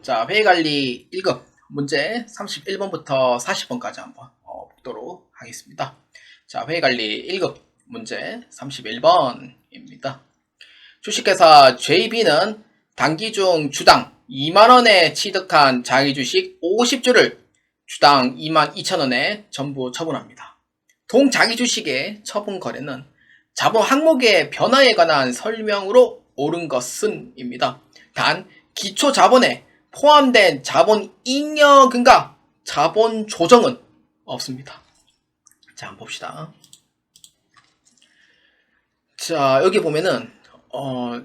자, 회의관리 1급 문제 31번부터 40번까지 한번 보도록 하겠습니다. 자, 회의관리 1급 문제 31번입니다. 주식회사 JB는 단기 중 주당 2만원에 취득한 자기주식 50주를 주당 22,000원에 전부 처분합니다. 동자기주식의 처분 거래는 자본 항목의 변화에 관한 설명으로 옳은 것은 입니다. 단 기초 자본에 포함된 자본 잉여금과 자본 조정은 없습니다. 자, 한번 봅시다. 자, 여기 보면은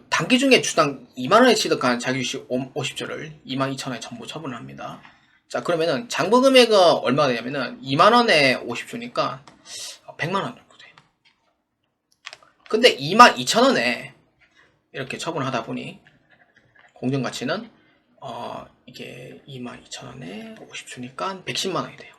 단기 중에 주당 2만원에 취득한 자기주식 50주를 22,000원에 전부 처분을 합니다. 자, 그러면은 장부 금액은 얼마가 되냐면은 2만원에 50주니까 100만원 정도 돼요. 근데 22,000원에 이렇게 처분을 하다 보니 공정가치는 이게 22,000원에 50주니까 110만원이 돼요.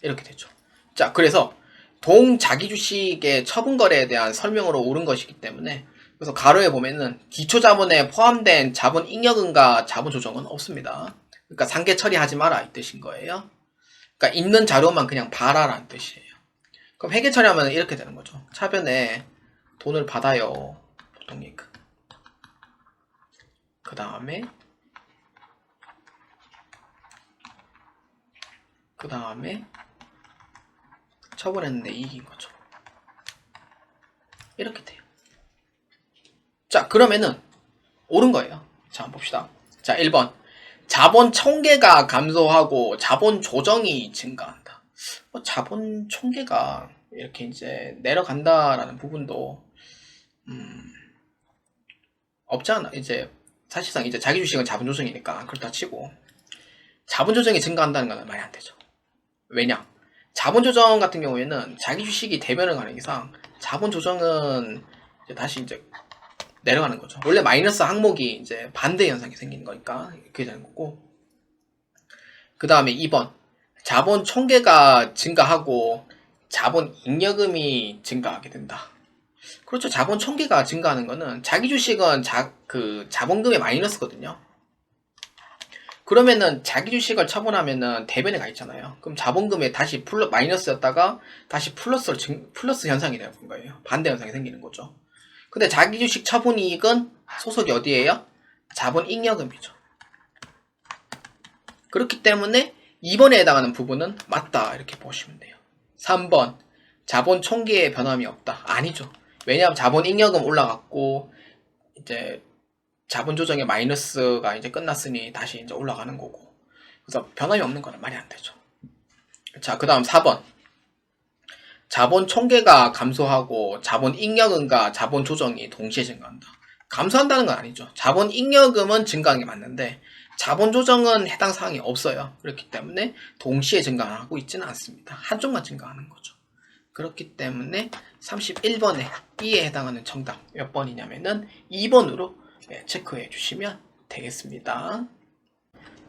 이렇게 되죠. 자, 그래서 동자기주식의 처분거래에 대한 설명으로 옳은 것이기 때문에, 그래서 가로에 보면은 기초자본에 포함된 자본 잉여금과 자본 조정은 없습니다. 그러니까 상계 처리하지 마라 이 뜻인 거예요. 그러니까 있는 자료만 그냥 봐라라는 뜻이에요. 그럼 회계 처리하면 이렇게 되는 거죠. 차변에 돈을 받아요. 보통이익. 그 다음에 처분했는데 이익인 거죠. 이렇게 돼요. 자, 그러면은 옳은 거예요. 자, 한번 봅시다. 자, 1번. 자본 총계가 감소하고 자본 조정이 증가한다. 자본 총계가 이렇게 이제 내려간다라는 부분도 없지 않아. 이제 사실상 이제 자기 주식은 자본 조정이니까 그렇다 치고 자본 조정이 증가한다는 건 말이 안 되죠. 왜냐? 자본 조정 같은 경우에는 자기 주식이 대변을 가는 이상 자본 조정은 이제 다시 이제 내려가는 거죠. 원래 마이너스 항목이 이제 반대 현상이 생기는 거니까 그게 되는 거고. 그 다음에 2번. 자본 총계가 증가하고 자본 잉여금이 증가하게 된다. 그렇죠. 자본 총계가 증가하는 거는 자기 주식은 자본금의 마이너스거든요. 그러면은 자기 주식을 처분하면은 대변에 가 있잖아요. 그럼 자본금에 다시 마이너스였다가 다시 플러스 현상이 되는 거예요. 반대 현상이 생기는 거죠. 근데 자기 주식 처분 이익은 소속이 어디예요? 자본 잉여금이죠. 그렇기 때문에 2번에 해당하는 부분은 맞다 이렇게 보시면 돼요. 3번. 자본 총계의 변함이 없다. 아니죠. 왜냐하면 자본 잉여금 올라갔고 이제 자본 조정의 마이너스가 이제 끝났으니 다시 이제 올라가는 거고. 그래서 변함이 없는 거는 말이 안 되죠. 자, 그 다음 4번. 자본 총계가 감소하고 자본 잉여금과 자본 조정이 동시에 증가한다. 감소한다는 건 아니죠. 자본 잉여금은 증가한 게 맞는데 자본 조정은 해당 사항이 없어요. 그렇기 때문에 동시에 증가하고 있지는 않습니다. 한쪽만 증가하는 거죠. 그렇기 때문에 31번에 B에 해당하는 정답 몇 번이냐면은 2번으로 체크해 주시면 되겠습니다.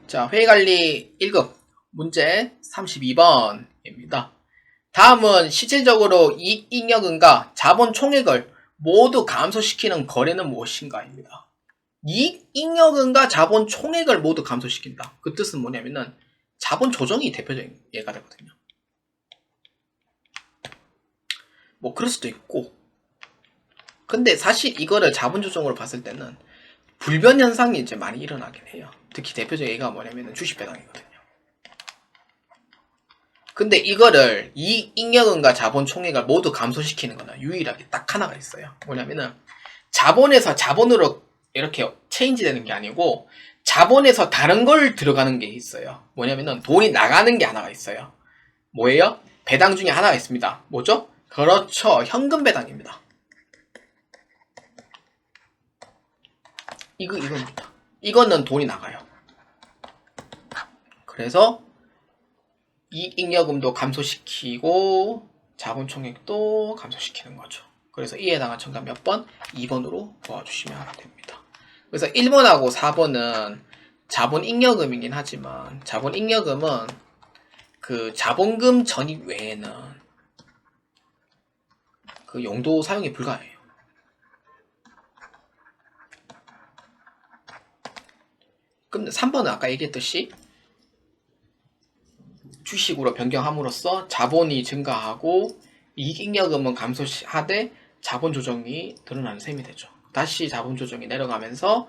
자, 회의관리 1급 문제 32번입니다. 다음은 실질적으로 이익 잉여금과 자본 총액을 모두 감소시키는 거래는 무엇인가입니다. 이익 잉여금과 자본 총액을 모두 감소시킨다. 그 뜻은 뭐냐면은 자본 조정이 대표적인 예가 되거든요. 뭐 그럴 수도 있고, 근데 사실 이거를 자본 조정으로 봤을 때는 불변 현상이 이제 많이 일어나긴 해요. 특히 대표적인 예가 뭐냐면은 주식 배당이거든요. 근데 이거를 이익 잉여금과 자본 총액을 모두 감소시키는 거는 유일하게 딱 하나가 있어요. 뭐냐면은 자본에서 자본으로 이렇게 체인지 되는 게 아니고 자본에서 다른 걸 들어가는 게 있어요. 뭐냐면은 돈이 나가는 게 하나가 있어요. 뭐예요? 배당 중에 하나가 있습니다. 뭐죠? 그렇죠. 현금 배당입니다. 이겁니다. 이거는 돈이 나가요. 그래서 이익 잉여금도 감소시키고 자본 총액도 감소시키는 거죠. 그래서 이에 해당한 정답 몇 번? 2번으로 도와주시면 됩니다. 그래서 1번하고 4번은 자본 잉여금이긴 하지만 자본 잉여금은 그 자본금 전입 외에는 그 용도 사용이 불가해요. 3번은 아까 얘기했듯이 주식으로 변경함으로써 자본이 증가하고 이익잉여금은 감소하되 자본 조정이 드러나는 셈이 되죠. 다시 자본 조정이 내려가면서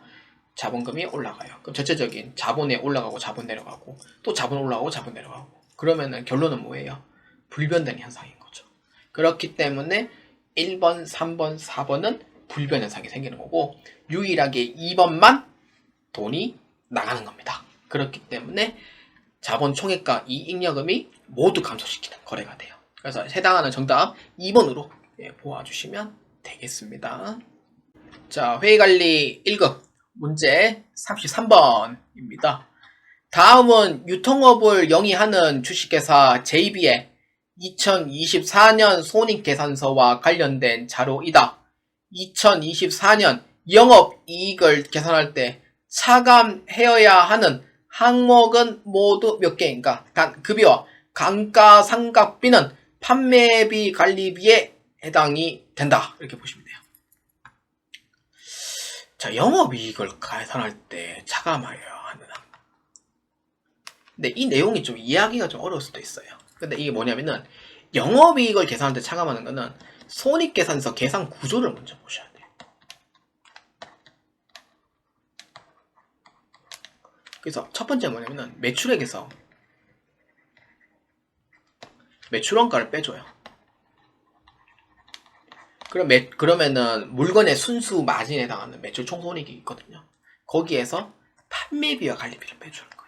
자본금이 올라가요. 그럼 전체적인 자본에 올라가고 자본 내려가고 또 자본 올라가고 자본 내려가고 그러면은 결론은 뭐예요? 불변된 현상인 거죠. 그렇기 때문에 1번, 3번, 4번은 불변 현상이 생기는 거고 유일하게 2번만 돈이 나가는 겁니다. 그렇기 때문에 자본 총액과 이익잉여금이 모두 감소시키는 거래가 돼요. 그래서 해당하는 정답 2번으로 보아주시면 되겠습니다. 자, 회의관리 1급 문제 33번입니다. 다음은 유통업을 영위하는 주식회사 JB의 2024년 손익계산서와 관련된 자료이다. 2024년 영업이익을 계산할 때 차감해야 하는 항목은 모두 몇 개인가? 급여와 감가상각비는 판매비 관리비에 해당이 된다. 이렇게 보시면 돼요. 자, 영업이익을 계산할 때 차감하여야 하는. 근데 이 내용이 좀 이해하기가 좀 어려울 수도 있어요. 근데 이게 뭐냐면은 영업이익을 계산할 때 차감하는 거는 손익계산서 계산 구조를 먼저 보셔야 돼요. 그래서 첫 번째 뭐냐면은 매출액에서 매출원가를 빼줘요. 그러면은 물건의 순수 마진에 해당하는 매출 총손익이 있거든요. 거기에서 판매비와 관리비를 빼주는 거예요.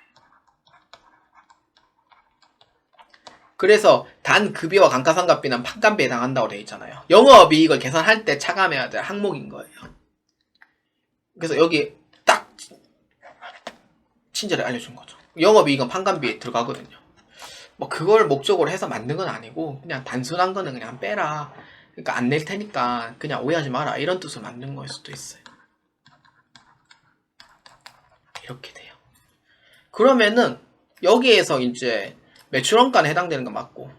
그래서 단 급여와 감가상각비는 판관비에 해당한다고 되어 있잖아요. 영업이익을 계산할 때 차감해야 될 항목인 거예요. 그래서 여기 딱 친절히 알려준 거죠. 영업이익은 판관비에 들어가거든요. 뭐 그걸 목적으로 해서 만든 건 아니고 그냥 단순한 거는 그냥 빼라. 그러니까 안 낼 테니까 그냥 오해하지 마라. 이런 뜻으로 만든 거일 수도 있어요. 이렇게 돼요. 그러면은 여기에서 이제 매출원가는 해당되는 거 맞고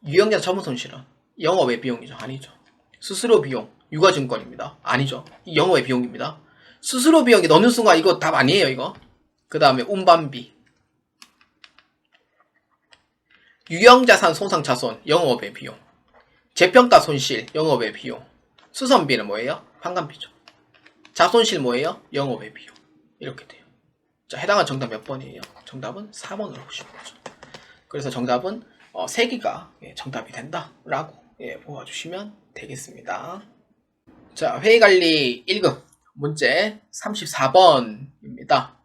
유형자 처분손실은 영업의 비용이죠. 아니죠. 수수료 비용 유가증권입니다. 아니죠. 영업의 비용입니다. 수수료 비용이 넣는 순간 이거 답 아니에요. 이거. 그 다음에 운반비 유형자산 손상차손 영업의 비용 재평가 손실 영업의 비용 수선비는 뭐예요? 판관비죠. 자손실 뭐예요? 영업의 비용. 이렇게 돼요. 자, 해당한 정답 몇 번이에요? 정답은 4번으로 보시는 거죠. 그래서 정답은 3개가 정답이 된다라고 보아주시면 되겠습니다. 자, 회의관리 1급 문제 34번입니다.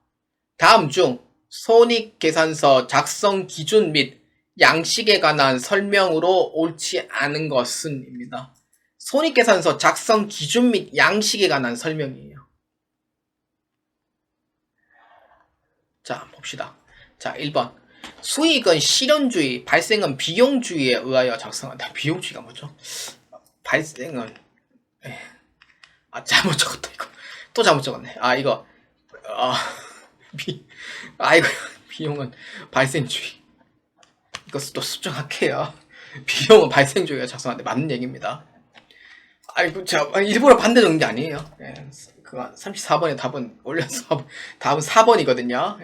다음 중 손익계산서 작성 기준 및 양식에 관한 설명으로 옳지 않은 것은 입니다. 손익계산서 작성 기준 및 양식에 관한 설명이에요. 자, 봅시다. 자, 1번. 수익은 실현주의, 발생은 비용주의에 의하여 작성한다. 비용주의가 뭐죠? 발생은, 잘못 적었다, 이거. 또 잘못 적었네. 이거, 이거, 비용은 발생주의. 이것도 수정할게요. 비용은 발생주의가 작성하는데 맞는 얘기입니다. 아이고, 제가 일부러 반대 적은 게 아니에요. 그 34번의 답은 올려서 답은 4번이거든요.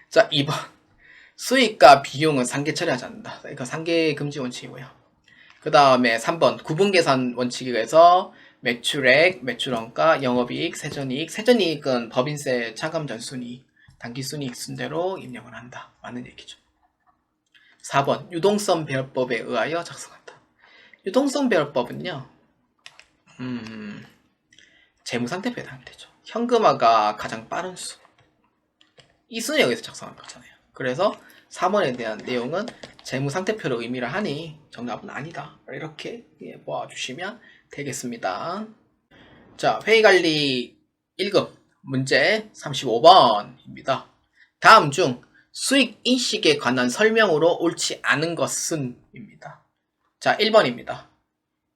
자, 2번. 수익과 비용은 상계 처리하지 않는다. 그러니까 상계 금지 원칙이고요. 그 다음에 3번. 구분계산 원칙에서 매출액, 매출원가, 영업이익, 세전이익. 세전이익은 법인세 차감 전순위, 당기순이익 순대로 입력을 한다. 맞는 얘기죠. 4번. 유동성 배열법에 의하여 작성한다. 유동성 배열법은요. 재무상태표에 해당이 되죠. 현금화가 가장 빠른 수. 이 순위에 의해서 작성한 거잖아요. 그래서 4번에 대한 내용은 재무상태표를 의미를 하니 정답은 아니다. 이렇게 보아주시면 되겠습니다. 자, 회의관리 1급 문제 35번입니다. 다음 중 수익 인식에 관한 설명으로 옳지 않은 것은 입니다. 자, 1번입니다.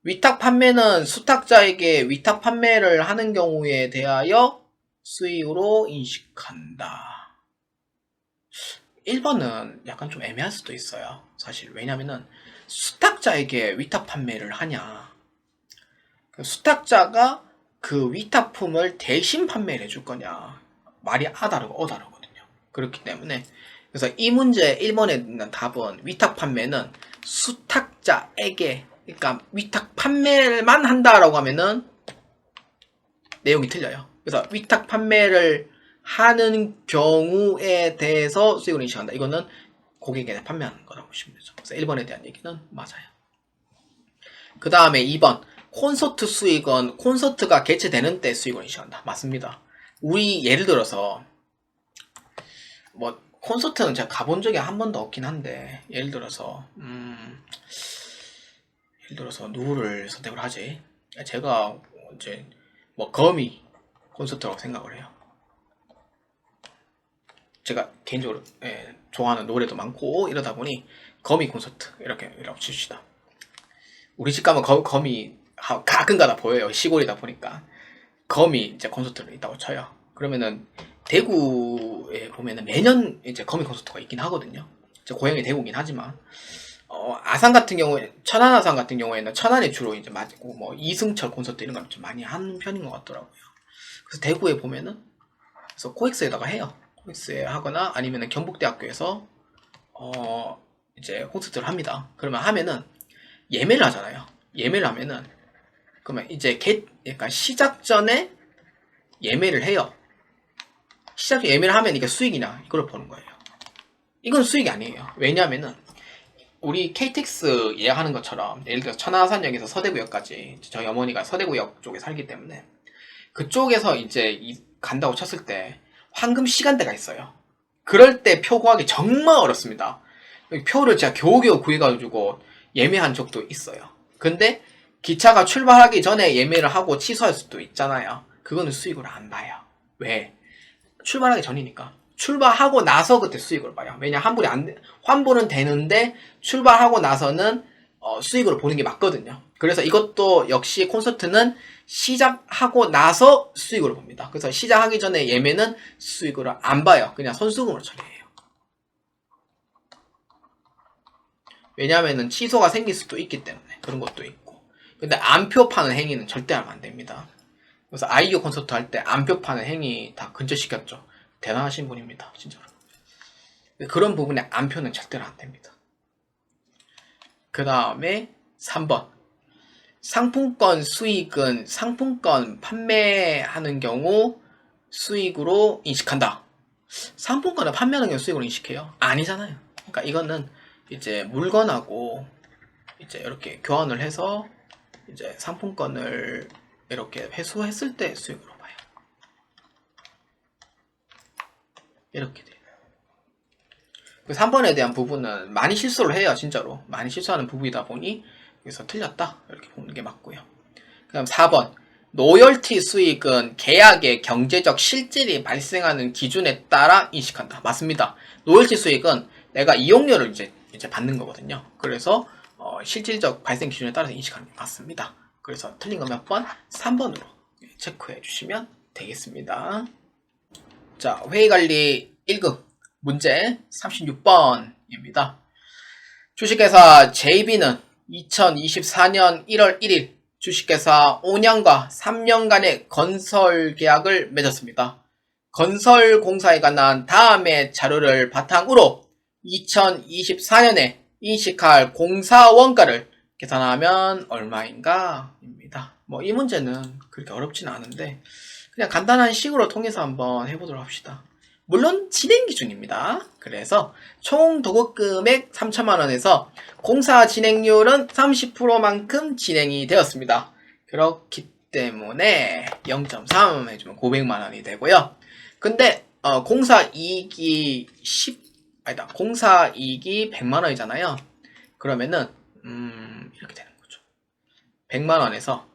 위탁 판매는 수탁자에게 위탁 판매를 하는 경우에 대하여 수익으로 인식한다. 1번은 약간 좀 애매할 수도 있어요. 사실 왜냐면은 수탁자에게 위탁 판매를 하냐, 수탁자가 그 위탁품을 대신 판매를 해줄 거냐, 말이 아 다르고 어 다르거든요. 그렇기 때문에 그래서 이 문제 1번에 있는 답은 위탁 판매는 수탁자에게 그러니까 위탁 판매만 한다라고 하면은 내용이 틀려요. 그래서 위탁 판매를 하는 경우에 대해서 수익을 인식한다. 이거는 고객에게 판매하는 거라고 보시면 되죠. 그래서 1번에 대한 얘기는 맞아요. 그 다음에 2번 콘서트 수익은 콘서트가 개최되는 때 수익을 인식한다. 맞습니다. 우리 예를 들어서 뭐 콘서트는 제가 가본 적이 한 번도 없긴 한데 예를 들어서 누구를 선택을 하지? 제가 이제 뭐 거미 콘서트라고 생각을 해요. 제가 개인적으로 좋아하는 노래도 많고 이러다 보니 거미 콘서트 이라고 칩시다. 우리 집 가면 거미 가끔가다 보여요. 시골이다 보니까 거미 이제 콘서트를 있다고 쳐요. 그러면은 대구에 보면은 매년 이제 거미 콘서트가 있긴 하거든요. 제 고향이 대구긴 하지만 아산 같은 경우에 천안 아산 같은 경우에는 천안에 주로 이제 맞고 뭐 이승철 콘서트 이런 걸 좀 많이 하는 편인 것 같더라고요. 그래서 대구에 보면은 그래서 코엑스에다가 해요. 코엑스에 하거나 아니면은 경북대학교에서 이제 콘서트를 합니다. 그러면 하면은 예매를 하잖아요. 예매를 하면은 그러면 이제 그러니까 시작 전에 예매를 해요. 시작 예매를 하면 이게 수익이냐 이걸 보는 거예요. 이건 수익이 아니에요. 왜냐하면은 우리 KTX 예약하는 것처럼 예를 들어 천안산역에서 서대구역까지 저희 어머니가 서대구역 쪽에 살기 때문에 그쪽에서 이제 간다고 쳤을 때 황금 시간대가 있어요. 그럴 때 표 구하기 정말 어렵습니다. 표를 제가 겨우겨우 구해가지고 예매한 적도 있어요. 근데 기차가 출발하기 전에 예매를 하고 취소할 수도 있잖아요. 그거는 수익을 안 봐요. 왜? 출발하기 전이니까. 출발하고 나서 그때 수익을 봐요. 왜냐 환불은 되는데 출발하고 나서는 수익으로 보는 게 맞거든요. 그래서 이것도 역시 콘서트는 시작하고 나서 수익으로 봅니다. 그래서 시작하기 전에 예매는 수익으로 안 봐요. 그냥 선수금으로 처리해요. 왜냐하면 취소가 생길 수도 있기 때문에 그런 것도 있고. 근데 안표 파는 행위는 절대 하면 안 됩니다. 그래서 아이유 콘서트 할 때 안표 파는 행위 다 근절시켰죠. 대단하신 분입니다. 진짜로. 그런 부분에 안표는 절대로 안 됩니다. 그 다음에 3번. 상품권 수익은 상품권 판매하는 경우 수익으로 인식한다. 상품권을 판매하는 경우 수익으로 인식해요? 아니잖아요. 그러니까 이거는 이제 물건하고 이제 이렇게 교환을 해서 이제 상품권을 이렇게 회수했을 때 수익으로 봐요. 이렇게 돼요. 3번에 대한 부분은 많이 실수를 해요. 진짜로 많이 실수하는 부분이다 보니 여기서 틀렸다 이렇게 보는 게 맞고요. 그 다음 4번 로열티 수익은 계약의 경제적 실질이 발생하는 기준에 따라 인식한다. 맞습니다. 로열티 수익은 내가 이용료를 이제 받는 거거든요. 그래서 실질적 발생 기준에 따라서 인식하는 게 맞습니다. 그래서 틀린 거 몇 번? 3번으로 체크해 주시면 되겠습니다. 자, 회의관리 1급 문제 36번입니다. 주식회사 JB는 2024년 1월 1일 주식회사 5년과 3년간의 건설 계약을 맺었습니다. 건설공사에 관한 다음의 자료를 바탕으로 2024년에 인식할 공사 원가를 계산하면 얼마인가? 입니다. 이 문제는 그렇게 어렵진 않은데 그냥 간단한 식으로 통해서 한번 해보도록 합시다. 물론 진행 기준입니다. 그래서 총 도급 금액 3천만원에서 공사 진행률은 30%만큼 진행이 되었습니다. 그렇기 때문에 0.3 해주면 900만원이 되고요. 근데 공사 이익이 공사 이익이 100만원이잖아요. 그러면은 이렇게 되는 거죠. 100만원에서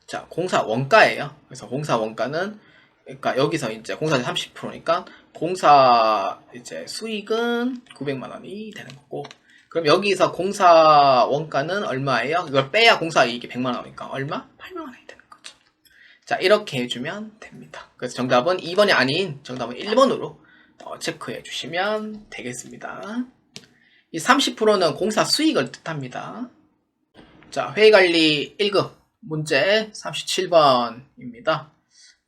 자, 공사 원가예요. 그래서 공사 원가는 그러니까 여기서 이제 공사 30%니까 공사 이제 수익은 900만원이 되는 거고, 그럼 여기서 공사 원가는 얼마예요? 이걸 빼야 공사 이익이 100만원이니까 얼마? 8만원이 되는 거죠. 자, 이렇게 해주면 됩니다. 그래서 정답은 2번이 아닌 정답은 1번으로 체크해 주시면 되겠습니다. 이 30%는 공사 수익을 뜻합니다. 자, 회의관리 1급 문제 37번입니다.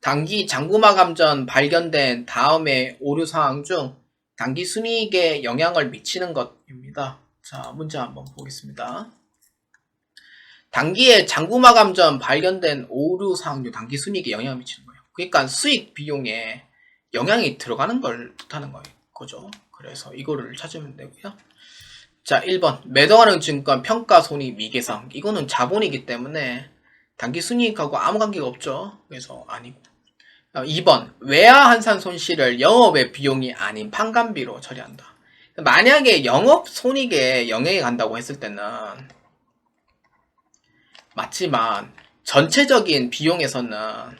단기 잔고마감 전 발견된 다음의 오류 사항 중 단기 순이익에 영향을 미치는 것입니다. 자, 문제 한번 보겠습니다. 단기에 잔고마감 전 발견된 오류 사항 중 단기 순이익에 영향을 미치는 거예요. 그러니까 수익 비용에 영향이 들어가는 걸 뜻하는 거죠. 그래서 이거를 찾으면 되고요. 자, 1번 매도하는 증권 평가 손익 미계상. 이거는 자본이기 때문에 단기 순이익하고 아무 관계가 없죠. 그래서 아니고. 2번 외화 환산 손실을 영업의 비용이 아닌 판관비로 처리한다. 만약에 영업 손익에 영향이 간다고 했을 때는 맞지만 전체적인 비용에서는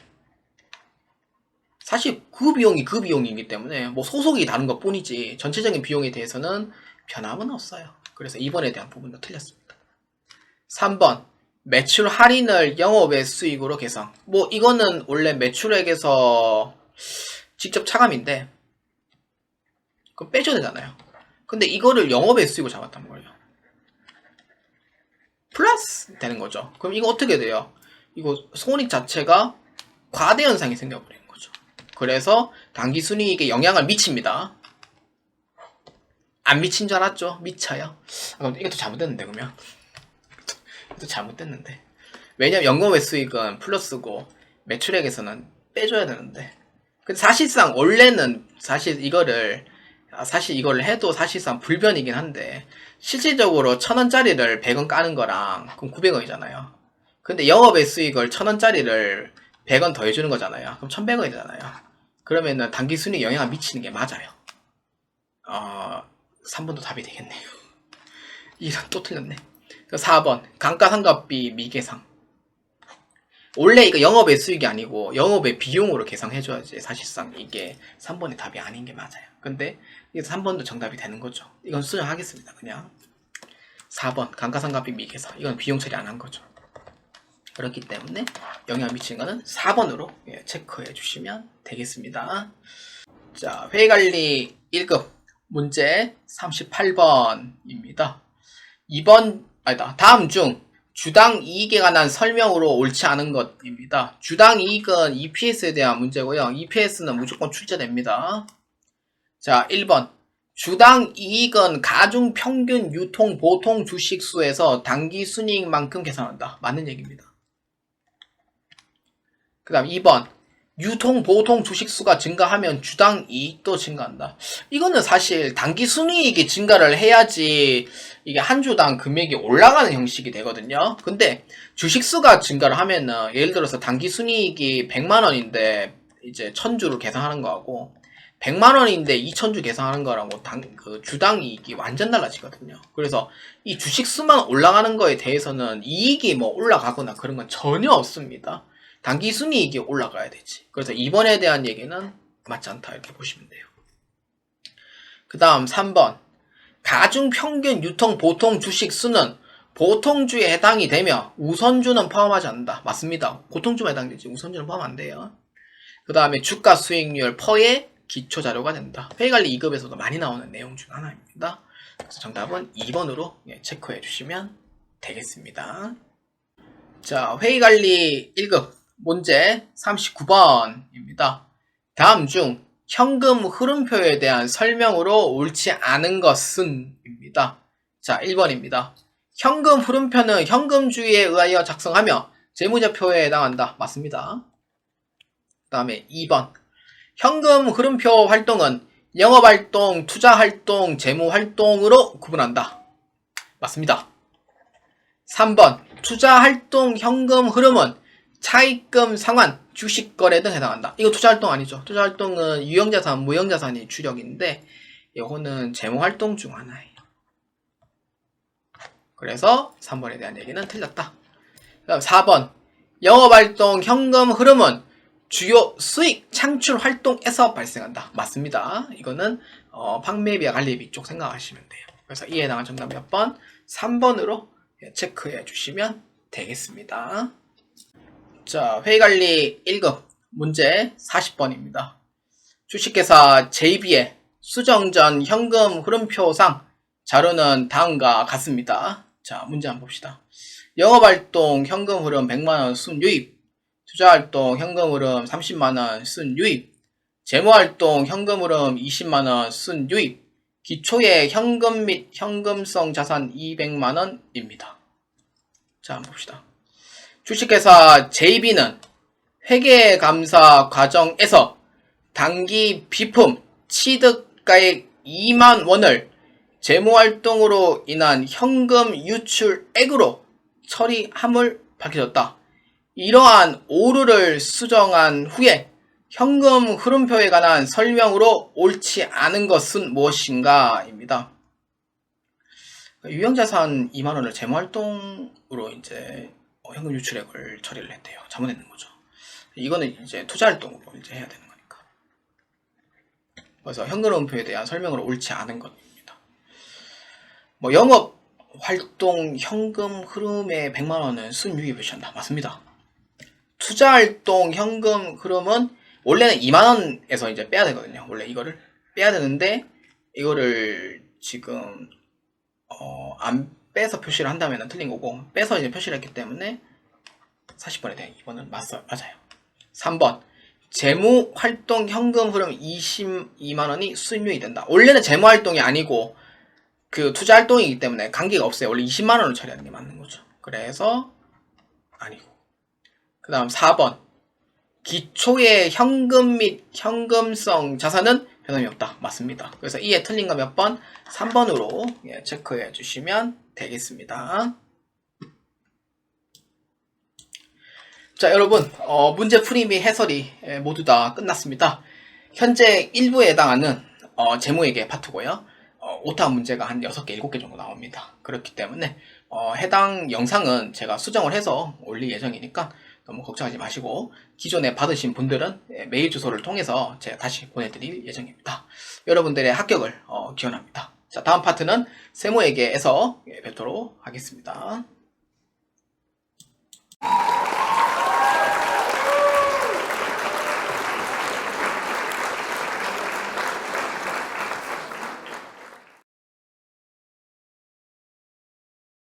사실 그 비용이 그 비용이기 때문에 뭐 소속이 다른 것 뿐이지 전체적인 비용에 대해서는 변함은 없어요. 그래서 2번에 대한 부분도 틀렸습니다. 3번 매출 할인을 영업의 수익으로 계산. 뭐 이거는 원래 매출액에서 직접 차감인데 그럼 빼줘야 되잖아요. 근데 이거를 영업의 수익으로 잡았단 말이에요. 플러스 되는 거죠. 그럼 이거 어떻게 돼요? 이거 손익 자체가 과대 현상이 생겨버리는 거죠. 그래서 단기 순이익에 영향을 미칩니다. 안 미친 줄 알았죠? 미쳐요. 그럼 이것도 잘못됐는데 그러면 이것도 잘못됐는데 왜냐면 영업의 수익은 플러스고 매출액에서는 빼줘야 되는데 근데 사실상 원래는 사실 이거를 해도 사실상 불변이긴 한데 실질적으로 1000원짜리를 100원 까는 거랑 그럼 900원이잖아요. 근데 영업의 수익을 1000원짜리를 100원 더해주는 거잖아요. 그럼 1100원이잖아요. 그러면은 단기 순이익에 영향을 미치는 게 맞아요. 3번도 답이 되겠네요. 2번 또 틀렸네. 4번 감가상각비 미계상. 원래 이거 영업의 수익이 아니고 영업의 비용으로 계상해줘야지 사실상 이게 3번의 답이 아닌 게 맞아요. 근데 이게 3번도 정답이 되는 거죠. 이건 수정하겠습니다. 그냥 4번 감가상각비 미계상. 이건 비용 처리 안 한 거죠. 그렇기 때문에 영향 미치는 거는 4번으로 체크해 주시면 되겠습니다. 자, 회의관리 1급 문제 38번입니다. 다음 중 주당 이익에 관한 설명으로 옳지 않은 것입니다. 주당 이익은 EPS에 대한 문제고요. EPS는 무조건 출제됩니다. 자, 1번 주당 이익은 가중 평균 유통 보통 주식 수에서 단기 순이익만큼 계산한다. 맞는 얘기입니다. 그 다음 2번 유통 보통 주식 수가 증가하면 주당 이익도 증가한다. 이거는 사실 단기 순이익이 증가를 해야지 이게 한 주당 금액이 올라가는 형식이 되거든요. 근데 주식 수가 증가를 하면은 예를 들어서 단기 순이익이 100만원인데 이제 1000주를 계산하는 거하고 100만원인데 2000주 계산하는 거라고 주당 이익이 완전 달라지거든요. 그래서 이 주식 수만 올라가는 거에 대해서는 이익이 뭐 올라가거나 그런 건 전혀 없습니다. 단기 순이익이 올라가야 되지. 그래서 2번에 대한 얘기는 맞지 않다 이렇게 보시면 돼요. 그 다음 3번 가중 평균 유통 보통 주식 수는 보통주에 해당이 되며 우선주는 포함하지 않는다. 맞습니다. 보통주만 해당되지 우선주는 포함 안 돼요. 그 다음에 주가 수익률 퍼의 기초 자료가 된다. 회의관리 2급에서도 많이 나오는 내용 중 하나입니다. 그래서 정답은 2번으로 체크해 주시면 되겠습니다. 자, 회의관리 1급 문제 39번입니다. 다음 중 현금 흐름표에 대한 설명으로 옳지 않은 것은 입니다. 자, 1번입니다. 현금 흐름표는 현금주의에 의하여 작성하며 재무제표에 해당한다. 맞습니다. 그 다음에 2번 현금 흐름표 활동은 영업활동, 투자활동, 재무활동으로 구분한다. 맞습니다. 3번 투자활동 현금 흐름은 차입금 상환, 주식거래 등 해당한다. 이거 투자활동 아니죠. 투자활동은 유형자산, 무형자산이 주력인데 이거는 재무활동 중 하나예요. 그래서 3번에 대한 얘기는 틀렸다. 그다음 4번 영업활동 현금 흐름은 주요 수익 창출 활동에서 발생한다. 맞습니다. 이거는 판매비와 관리비 쪽 생각하시면 돼요. 그래서 이에 해당한 정답 몇 번? 3번으로 체크해 주시면 되겠습니다. 자, 회의관리 1급 문제 40번입니다. 주식회사 JB의 수정전 현금 흐름표상 자료는 다음과 같습니다. 자, 문제 한번 봅시다. 영업활동 현금 흐름 100만원 순유입, 투자활동 현금 흐름 30만원 순유입, 재무활동 현금 흐름 20만원 순유입, 기초의 현금 및 현금성 자산 200만원입니다. 자, 한번 봅시다. 주식회사 JB는 회계감사 과정에서 당기 비품 취득가액 2만원을 재무활동으로 인한 현금 유출액으로 처리함을 밝혀졌다. 이러한 오류를 수정한 후에 현금 흐름표에 관한 설명으로 옳지 않은 것은 무엇인가? 입니다. 유형자산 2만원을 재무활동으로 이제 현금 유출액을 처리를 했대요. 잘못했는 거죠. 이거는 이제 투자활동으로 이제 해야 되는 거니까. 그래서 현금 흐름표에 대한 설명으로 옳지 않은 것입니다. 뭐 영업활동 현금 흐름에 100만원은 순유입을 시한다. 맞습니다. 투자활동 현금 흐름은 원래는 2만원에서 이제 빼야 되거든요. 원래 이거를 빼야 되는데 이거를 지금 안 빼서 표시를 한다면 틀린 거고, 빼서 이제 표시를 했기 때문에 40번에 대한 2번은 맞아요. 3번 재무활동 현금 흐름 22만원이 순유입이 된다. 원래는 재무활동이 아니고 그 투자활동이기 때문에 관계가 없어요. 원래 20만원을 처리하는 게 맞는 거죠. 그래서 아니고. 그 다음 4번 기초의 현금 및 현금성 자산은 변함이 없다. 맞습니다. 그래서 이에 틀린 거 몇 번? 3번으로 체크해 주시면 되겠습니다. 자, 여러분 문제 풀이 및 해설이 모두 다 끝났습니다. 현재 1부에 해당하는 재무회계 파트고요. 오타 문제가 한 6개, 7개 정도 나옵니다. 그렇기 때문에 해당 영상은 제가 수정을 해서 올릴 예정이니까 너무 걱정하지 마시고, 기존에 받으신 분들은 메일 주소를 통해서 제가 다시 보내드릴 예정입니다. 여러분들의 합격을 기원합니다. 자, 다음 파트는 세무회계에서 뵙도록 하겠습니다.